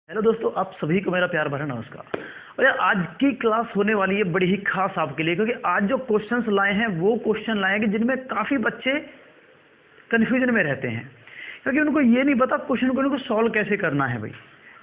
Hello दोस्तों, आप सभी को मेरा प्यार भरा नमस्कार। और यार आज की क्लास होने वाली है बड़ी ही खास आपके लिए, क्योंकि आज जो क्वेश्चंस लाए हैं वो क्वेश्चन लाए हैं कि जिनमें काफ़ी बच्चे कन्फ्यूजन में रहते हैं, क्योंकि उनको ये नहीं पता क्वेश्चन को उनको सॉल्व कैसे करना है भाई।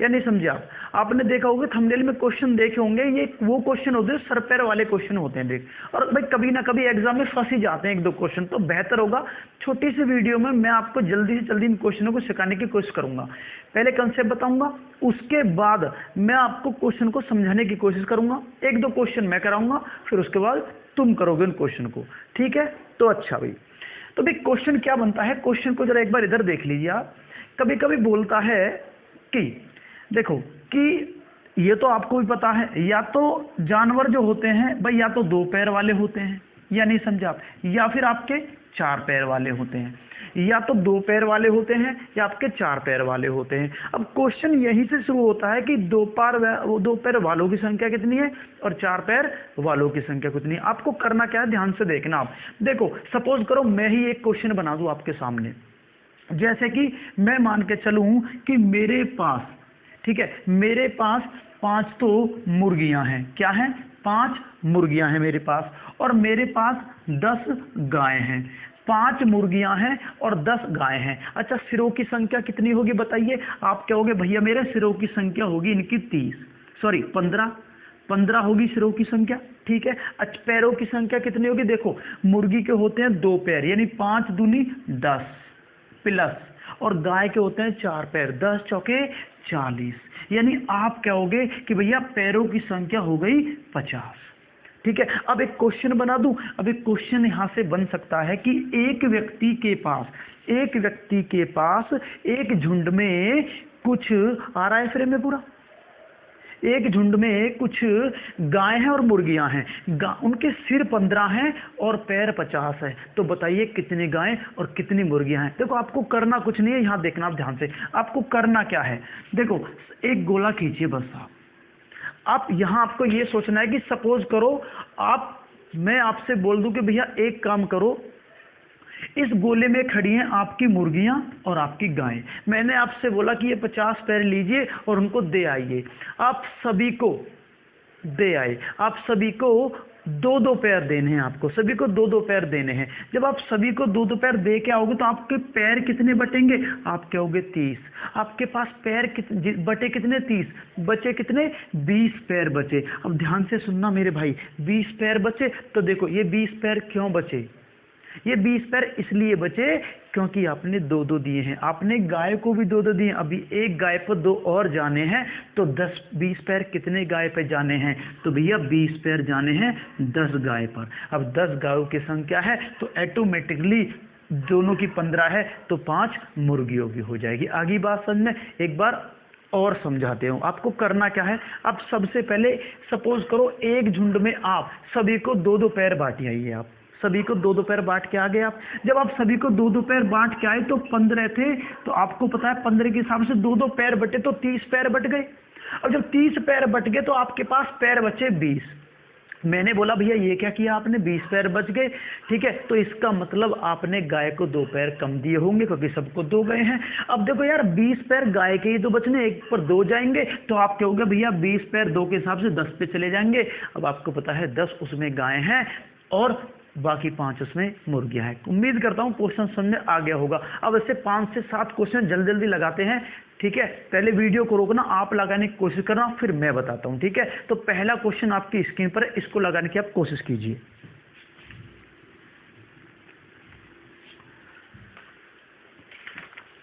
या नहीं समझे आप? आपने देखा होगा थंबनेल में क्वेश्चन देखे होंगे, ये वो क्वेश्चन होते हैं सर पैर वाले क्वेश्चन होते हैं देख। और भाई कभी ना कभी एग्जाम में फंस ही जाते हैं एक दो क्वेश्चन, तो बेहतर होगा छोटी सी वीडियो में मैं आपको जल्दी से जल्दी इन क्वेश्चनों को सिखाने की कोशिश करूंगा। पहले कंसेप्ट बताऊंगा, उसके बाद मैं आपको क्वेश्चन को समझाने की कोशिश करूंगा। एक दो क्वेश्चन मैं कराऊंगा, फिर उसके बाद तुम करोगे उन क्वेश्चन को। ठीक है? तो अच्छा भाई, तो भाई क्वेश्चन क्या बनता है, क्वेश्चन को जरा एक बार इधर देख लीजिए आप। कभी कभी बोलता है कि देखो कि ये तो आपको भी पता है, या तो जानवर जो होते हैं भाई या तो दो पैर वाले होते हैं, या नहीं समझे आप, या फिर आपके चार पैर वाले होते हैं, या तो दो पैर वाले होते हैं या आपके चार पैर वाले होते हैं। अब क्वेश्चन यहीं से शुरू होता है कि दो पैर वालों की संख्या कितनी है और चार पैर वालों की संख्या कितनी है। आपको करना क्या है, ध्यान से देखना आप। देखो सपोज करो मैं ही एक क्वेश्चन बना दूं आपके सामने, जैसे कि मैं मान के चलूं कि मेरे पास, ठीक है, मेरे पास 5 तो मुर्गियां हैं। क्या हैं? 5 मुर्गियां हैं मेरे पास, और मेरे पास 10 गायें हैं। 5 मुर्गियां हैं और 10 गायें हैं। अच्छा, सिरों की संख्या कितनी होगी बताइए? आप कहोगे भैया मेरे सिरों की संख्या होगी इनकी 15 होगी सिरों की संख्या। ठीक है। अच्छा, पैरों की संख्या कितनी होगी? देखो मुर्गी के होते हैं 2 पैर, यानी 5 दूनी 10 प्लस, और गाय के होते हैं 4 पैर, 10 चौके 40, यानी आप कहोगे कि भैया पैरों की संख्या हो गई 50। ठीक है। अब एक क्वेश्चन बना दूं। अब एक क्वेश्चन यहां से बन सकता है कि एक व्यक्ति के पास एक झुंड में कुछ आ रहा है फ्रेम में पूरा, एक झुंड में कुछ गाय हैं और मुर्गियां हैं। उनके सिर 15 हैं और पैर 50 है। तो बताइए कितनी गायें और कितनी मुर्गियां हैं? देखो आपको करना कुछ नहीं है, यहां देखना आप ध्यान से। आपको करना क्या है, देखो एक गोला खींचिए बस आप यहां आपको ये सोचना है कि सपोज करो मैं आपसे बोल दूं कि भैया एक काम करो, इस गोले में खड़ी हैं आपकी मुर्गियां और आपकी गायें। मैंने आपसे बोला कि ये 50 पैर लीजिए और उनको दे आइए। आप सभी को दे आए। आप सभी को 2-2 पैर देने हैं, आपको सभी को 2-2 पैर देने हैं। जब आप सभी को 2-2 पैर दे के आओगे तो आपके पैर कितने बटेंगे? आप कहोगे 30। आपके पास पैर बटे कितने? 30। बचे कितने? 20 पैर बचे। अब ध्यान से सुनना मेरे भाई, 20 पैर बचे। तो देखो ये 20 पैर क्यों बचे? ये 20 पैर इसलिए बचे क्योंकि आपने 2-2 दिए हैं। आपने गाय को भी 2-2 दिए, अभी एक गाय पर 2 और जाने हैं, तो 20 पैर कितने गाय पे जाने हैं? तो भैया 20 पैर जाने हैं 10 गाय पर। अब 10 गायों की संख्या है तो ऑटोमेटिकली दोनों की 15 है, तो 5 मुर्गियों की हो जाएगी। आगे बात समझ में? एक बार और समझाते हूँ। आपको करना क्या है, आप सबसे पहले सपोज करो एक झुंड में आप सभी को 2-2 पैर बांट आइए। आप सभी को 2-2 पैर बांट के आ गए आप। जब आप सभी को 2-2 पैर बांट के आए तो 15 थे, तो आपको पता है 15 के हिसाब से 2-2 पैर बटे तो 30 पैर बट गए। और जब 30 पैर बट गए तो आपके पास पैर बचे 20। मैंने बोला भैया ये क्या किया आपने, 20 पैर बच गए। ठीक है, तो इसका मतलब आपने गाय को 2 पैर कम दिए होंगे, क्योंकि सबको 2 गए हैं। अब देखो यार 20 पैर गाय के ही तो बचने, एक पर 2 जाएंगे, तो आप कहोगे भैया 20 पैर 2 के हिसाब से 10 पे चले जाएंगे। अब आपको पता है 10 उसमें गाय हैं और बाकी 5 उसमें मुर्गियां हैं। उम्मीद करता हूं क्वेश्चन समझ में आ गया होगा। अब ऐसे 5 से 7 क्वेश्चन जल्दी जल्दी लगाते हैं। ठीक है, पहले वीडियो को रोकना, आप लगाने की कोशिश करना, फिर मैं बताता हूं। ठीक है, तो पहला क्वेश्चन आपकी स्क्रीन पर है, इसको लगाने की आप कोशिश कीजिए।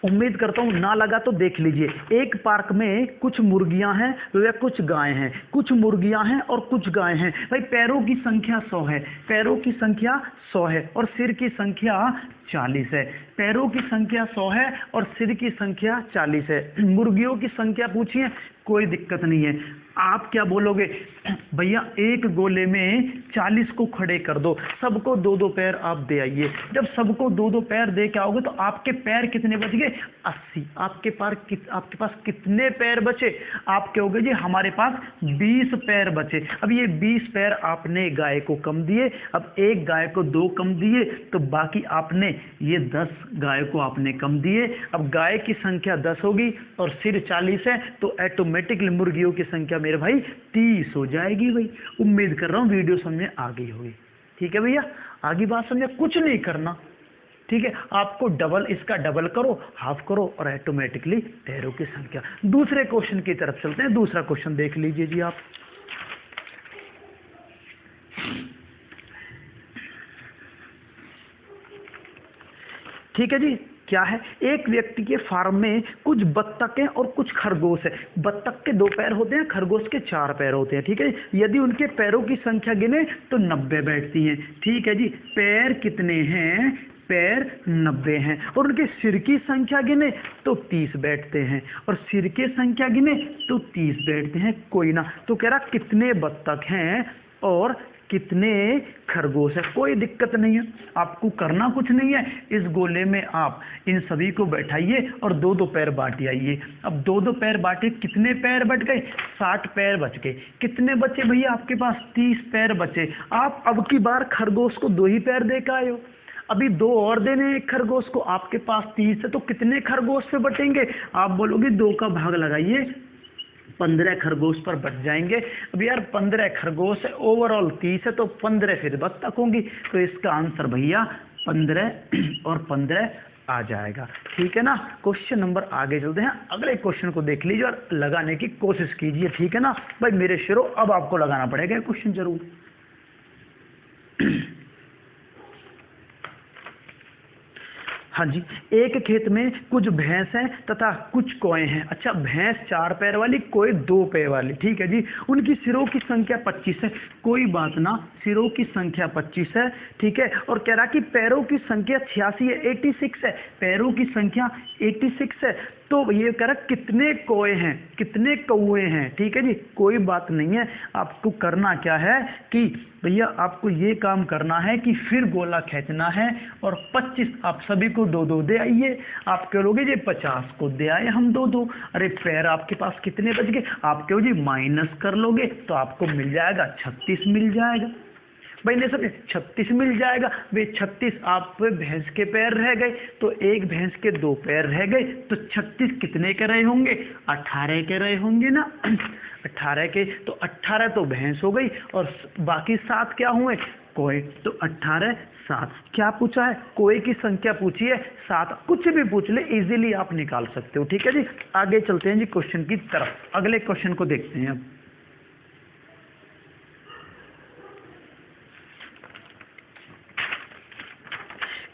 उम्मीद करता हूं ना लगा तो देख लीजिए। एक पार्क में कुछ मुर्गियां हैं व कुछ गायें हैं। कुछ मुर्गियां हैं और कुछ गायें हैं। भाई पैरों की संख्या 100 है, पैरों की संख्या 100 है और सिर की संख्या 40 है। पैरों की संख्या 100 है और सिर की संख्या 40 है। मुर्गियों की संख्या पूछिए, कोई दिक्कत नहीं है। आप क्या बोलोगे, भैया एक गोले में 40 को खड़े कर दो, सबको 2-2 पैर आप दे आइए। जब सबको 2-2 पैर दे के आओगे तो आपके पैर कितने बच गए? 80। आपके पास कितने पैर बचे? आप कहोगे जी हमारे पास 20 पैर बचे। अब ये 20 पैर आपने गाय को कम दिए, अब एक गाय को 2 कम दिए, तो बाकी आपने ये 10 गाय को आपने कम दिए। अब गाय की संख्या 10 होगी और सिर 40 है, तो ऑटोमेटिकली मुर्गियों की संख्या मेरे भाई 30 हो जाएगी। भाई उम्मीद कर रहा हूँ वीडियो समझ में आ गई होगी। ठीक है भैया, आगे बात समझे, कुछ नहीं करना। ठीक है, आपको डबल, इसका डबल करो, हाफ करो और ऑटोमेटिकली पैरों की संख्या। दूसरे क्वेश्चन की तरफ चलते हैं। दूसरा क्वेश्चन देख लीजिए जी आप। ठीक है जी, क्या है, एक व्यक्ति के फार्म में कुछ बत्तखें और कुछ खरगोश है। बत्तख के 2 पैर होते हैं, खरगोश के 4 पैर होते हैं। ठीक है, यदि उनके पैरों की संख्या गिने तो 90 बैठती हैं। ठीक है जी, पैर कितने हैं? पैर 90 हैं। और उनके सिर की संख्या गिने तो 30 बैठते हैं, और सिर की संख्या गिने तो 30 बैठते हैं। कोई ना, तो कह रहा कितने बत्तख हैं और कितने खरगोश है। कोई दिक्कत नहीं है, आपको करना कुछ नहीं है। इस गोले में आप इन सभी को बैठाइए और 2-2 पैर बांट आइए। अब 2-2 पैर बांटे, कितने पैर बच गए? 60 पैर बच गए। कितने बचे भैया आपके पास? 30 पैर बचे। आप अब की बार खरगोश को 2 ही पैर दे के आए हो, अभी 2 और देने हैं एक खरगोश को। आपके पास 30 है, तो कितने खरगोश पे बटेंगे? आप बोलोगे 2 का भाग लगाइए, 15 खरगोश पर बच जाएंगे। अब यार 15 खरगोश है, ओवरऑल 30 है, तो 15 फिर बत्तख होंगी। तो इसका आंसर भैया 15 और 15 आ जाएगा। ठीक है ना। क्वेश्चन नंबर आगे चलते हैं, अगले क्वेश्चन को देख लीजिए और लगाने की कोशिश कीजिए। ठीक है ना भाई मेरे शेरो, अब आपको लगाना पड़ेगा क्वेश्चन जरूर। हाँ जी, एक खेत में कुछ भैंस हैं तथा कुछ कोएं हैं। अच्छा, भैंस 4 पैर वाली, कोए 2 पैर वाली। ठीक है जी, उनकी सिरों की संख्या 25 है। कोई बात ना, सिरों की संख्या 25 है। ठीक है, और कह रहा कि पैरों की संख्या 86 है, 86 है। पैरों की संख्या 86 है। तो ये कह रहा कितने कोए हैं, कितने कौए हैं। ठीक है जी, कोई बात नहीं है। आपको करना क्या है कि भैया आपको ये काम करना है कि फिर गोला खींचना है और 25 आप सभी को 2-2 दे आइए। आप कहोगे जी 50 को दे आए हम 2-2। अरे पैर आपके पास कितने बच गए? आप कहो जी माइनस कर लोगे तो आपको मिल जाएगा 36 मिल जाएगा। भाई नहीं समझे, 36 मिल जाएगा। वे 36 आप भैंस के पैर रह गए, तो एक भैंस के 2 पैर रह गए, तो 36 कितने के रहे होंगे? 18 के रहे होंगे ना। 18 के, तो 18 तो भैंस हो गई और बाकी 7 क्या हुए? कोए। तो 18 7 क्या पूछा है? कोए की संख्या पूछी है 7। कुछ भी पूछ ले, इजीली आप निकाल सकते हो। ठीक है जी, आगे चलते हैं जी क्वेश्चन की तरफ। अगले क्वेश्चन को देखते हैं अब।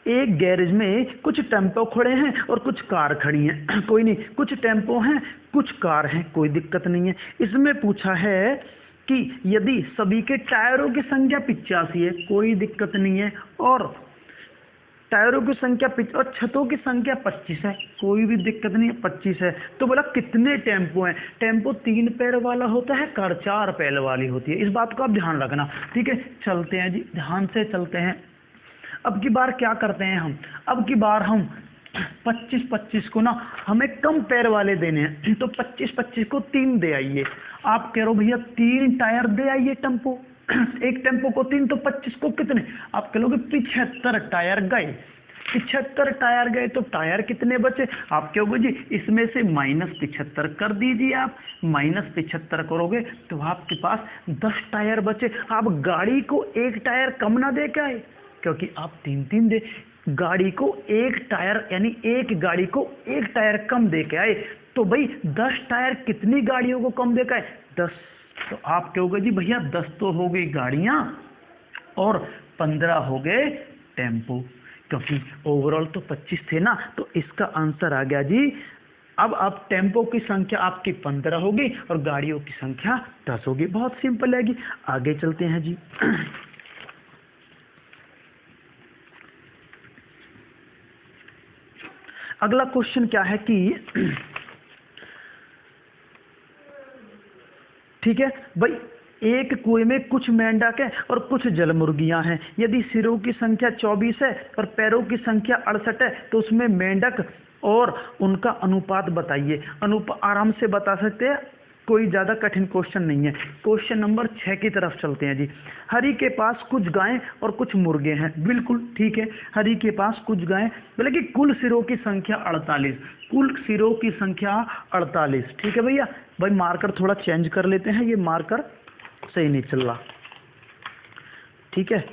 एक गैरेज में कुछ टेम्पो खड़े हैं और कुछ कार खड़ी हैं। कोई नहीं, कुछ टेम्पो हैं, कुछ कार हैं, कोई दिक्कत नहीं है। इसमें पूछा है कि यदि सभी के टायरों की संख्या 85 है, कोई दिक्कत नहीं है, और टायरों की संख्या और छतों की संख्या 25 है, कोई भी दिक्कत नहीं है, 25 है। तो बोला कितने टेम्पो हैं? टेम्पो 3 पैर वाला होता है, कार 4 पैर वाली होती है। इस बात को आप ध्यान रखना। ठीक है, चलते हैं जी, ध्यान से चलते हैं। अब की बार क्या करते हैं हम? अब की बार हम 25-25 को ना हमें कम पैर वाले देने हैं, तो 25-25 को 3 दे आइए। आप कह रहे हो भैया 3 टायर दे आइए टेम्पो। एक टेम्पो को 3, तो 25 को कितने? आप कह लोगे 75 टायर गए। 75 टायर गए, तो टायर कितने बचे? आप कहोगे जी इसमें से -75 कर दीजिए। आप -75 करोगे तो आपके पास 10 टायर बचे। आप गाड़ी को 1 टायर कम ना दे के आए, क्योंकि आप 3-3 दे, गाड़ी को 1 टायर, यानी एक गाड़ी को 1 टायर कम दे के आए, तो भाई 10 टायर कितनी गाड़ियों को कम दे के आए? 10। तो आप कहोगे जी भैया 10 तो हो गई गाड़ियां और 15 हो गए टेम्पो, क्योंकि ओवरऑल तो 25 थे ना। तो इसका आंसर आ गया जी, अब आप टेम्पो की संख्या आपकी 15 होगी और गाड़ियों की संख्या 10 होगी। बहुत सिंपल है। आगे चलते हैं जी। अगला क्वेश्चन क्या है कि ठीक है भाई, एक कुएं में कुछ मेंढक है और कुछ जल मुर्गियां हैं। यदि सिरों की संख्या 24 है और पैरों की संख्या 68 है, तो उसमें मेंढक और उनका अनुपात बताइए। आराम से बता सकते हैं, कोई ज्यादा कठिन क्वेश्चन नहीं है। क्वेश्चन नंबर 6 की तरफ चलते हैं जी। हरि के पास कुछ गायें और कुछ मुर्गे हैं। बिल्कुल ठीक है, हरि के पास कुछ गायें, बोले कि कुल सिरों की संख्या 48, कुल सिरों की संख्या 48। ठीक है भैया, भाई मार्कर थोड़ा चेंज कर लेते हैं, ये मार्कर सही नहीं चल रहा। ठीक है,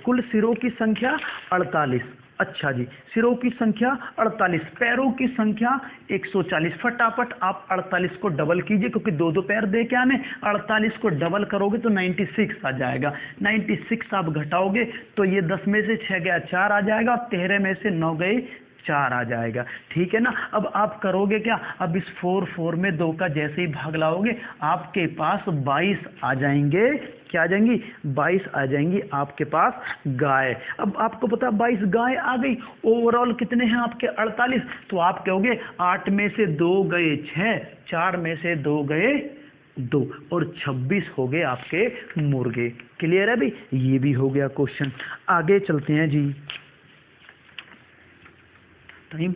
कुल सिरों की संख्या 48। अच्छा जी, सिरों की संख्या 48, पैरों की संख्या 140। फटाफट आप 48 को डबल कीजिए, क्योंकि दो दो पैर दे के आने, 48 को डबल करोगे तो 96 आ जाएगा। 96 आप घटाओगे तो ये 10 में से 6 गया 4 आ जाएगा, 13 में से 9 गए 4 आ जाएगा। ठीक है ना। अब आप करोगे क्या, अब इस 4 में 2 का जैसे ही भाग लाओगे आपके पास 22 आ जाएंगे। क्या आ जाएंगी? 22 आ जाएंगी आपके पास गाय। अब आपको पता 22 गाय आ गई, ओवरऑल कितने हैं आपके 48। तो आप कहोगे 8 में से 2 गए 6, 4 में से 2 गए 2 और 26 हो गए आपके मुर्गे। क्लियर है भाई, ये भी हो गया क्वेश्चन। आगे चलते हैं जी। Time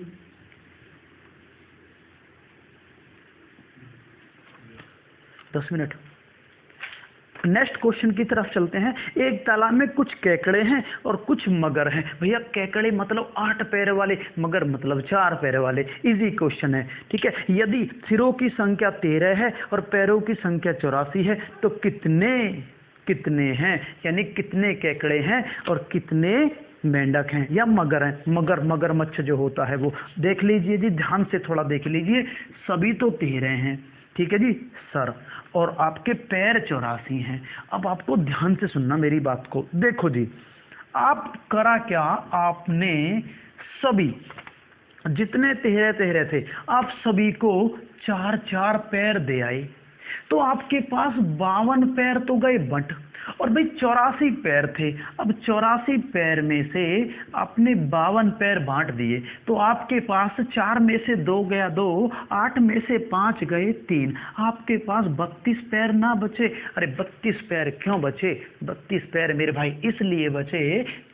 10 minute. नेक्स्ट क्वेश्चन की तरफ चलते हैं। एक तालाब में कुछ केकड़े हैं और कुछ मगर हैं। भैया केकड़े मतलब 8 पैर वाले, मगर मतलब 4 पैर वाले। इजी क्वेश्चन है। ठीक है, यदि सिरों की संख्या 13 है और पैरों की संख्या 84 है तो कितने कितने हैं, यानी कितने केकड़े हैं और कितने मेंढक हैं या मगर हैं। मगरमच्छ जो होता है वो देख लीजिए जी, ध्यान से थोड़ा देख लीजिए। सभी तो 13 हैं, ठीक है जी सर, और आपके पैर 84 हैं। अब आपको ध्यान से सुनना मेरी बात को। देखो जी, आप करा क्या, आपने सभी जितने 13 थे आप सभी को 4 पैर दे आए, तो आपके पास 52 पैर तो गए बंट। और भाई 84 पैर थे, अब 84 पैर में से आपने 52 पैर बांट दिए, तो आपके पास 4 में से 2 गया 2, 8 में से 5 गए 3, आपके पास 32 पैर ना बचे। अरे 32 पैर क्यों बचे? 32 पैर मेरे भाई इसलिए बचे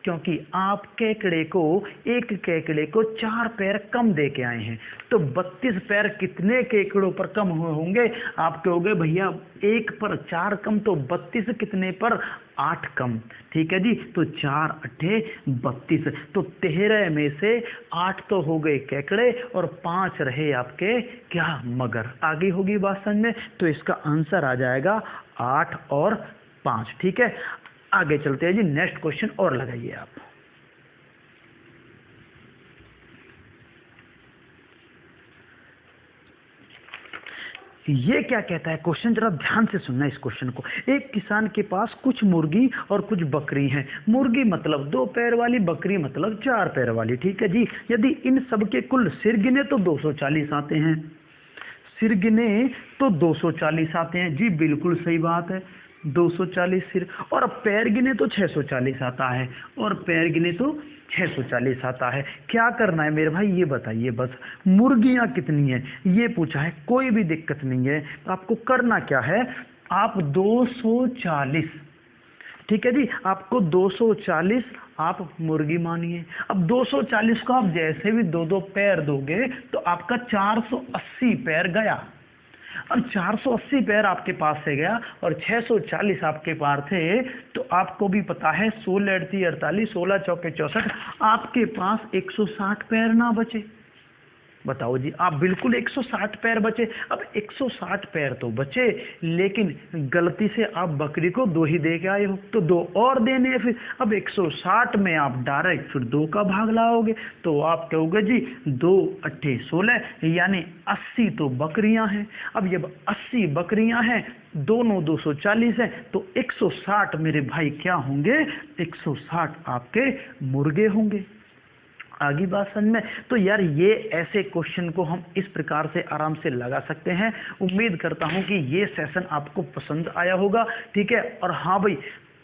क्योंकि आप एक केकड़े को 4 पैर कम दे के आए हैं। तो 32 पैर कितने केकड़ों पर कम हुए होंगे? आप कहोगे भैया 1 पर 4 कम, तो 32 कितने पर? 8 कम। ठीक है जी, तो 4 8 32, तो 13 में से 8 तो हो गए केकड़े और 5 रहे आपके क्या? मगर। आगे होगी बात समझ में? तो इसका आंसर आ जाएगा 8 और 5। ठीक है, आगे चलते हैं जी। नेक्स्ट क्वेश्चन और लगाइए आप। ये क्या कहता है क्वेश्चन, जरा ध्यान से सुनना इस क्वेश्चन को। एक किसान के पास कुछ मुर्गी और कुछ बकरी हैं। मुर्गी मतलब 2 पैर वाली, बकरी मतलब 4 पैर वाली। ठीक है जी, यदि इन सब के कुल सिर गिने तो 240 आते हैं। सिर गिने तो 240 आते हैं जी, बिल्कुल सही बात है, 240 सिर। और अब पैर गिने तो 640 आता है, और पैर गिने तो 640 आता है। क्या करना है मेरे भाई ये बताइए बस। मुर्गियां कितनी है ये पूछा है, कोई भी दिक्कत नहीं है। तो आपको करना क्या है, आप 240, ठीक है जी, आपको 240 आप मुर्गी मानिए। अब 240 को आप जैसे भी 2 पैर दोगे तो आपका 480 पैर गया। अब 480 पैर आपके पास से गया और 640 आपके पास थे, तो आपको भी पता है 16 8 48, 16 चौके 64, आपके पास 160 पैर ना बचे। बताओ जी, आप बिल्कुल 160 पैर बचे। अब 160 पैर तो बचे, लेकिन गलती से आप बकरी को 2 ही दे के आए हो, तो 2 और देने हैं फिर। अब 160 में आप डायरेक्ट फिर 2 का भाग लाओगे, तो आप कहोगे जी 2 8 16, यानी 80 तो बकरियां हैं। अब जब 80 बकरियां हैं, दोनों 240 हैं, तो 160 मेरे भाई क्या होंगे? 160 आपके मुर्गे होंगे। आगे बात समझ में? तो यार ये ऐसे क्वेश्चन को हम इस प्रकार से आराम से लगा सकते हैं। उम्मीद करता हूं कि ये सेशन आपको पसंद आया होगा। ठीक है, और हाँ भाई,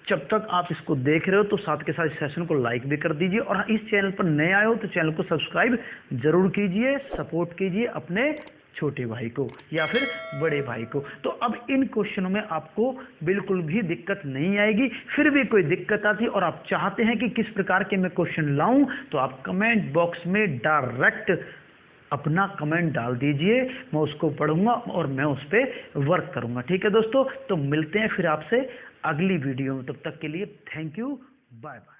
जब तक आप इसको देख रहे हो तो साथ के साथ इस सेशन को लाइक भी कर दीजिए, और इस चैनल पर नए आए हो तो चैनल को सब्सक्राइब जरूर कीजिए, सपोर्ट कीजिए अपने छोटे भाई को या फिर बड़े भाई को। तो अब इन क्वेश्चनों में आपको बिल्कुल भी दिक्कत नहीं आएगी। फिर भी कोई दिक्कत आती है और आप चाहते हैं कि किस प्रकार के मैं क्वेश्चन लाऊं, तो आप कमेंट बॉक्स में डायरेक्ट अपना कमेंट डाल दीजिए, मैं उसको पढ़ूंगा और मैं उस पर वर्क करूंगा। ठीक है दोस्तों, तो मिलते हैं फिर आपसे अगली वीडियो में, तब तक के लिए थैंक यू, बाय बाय।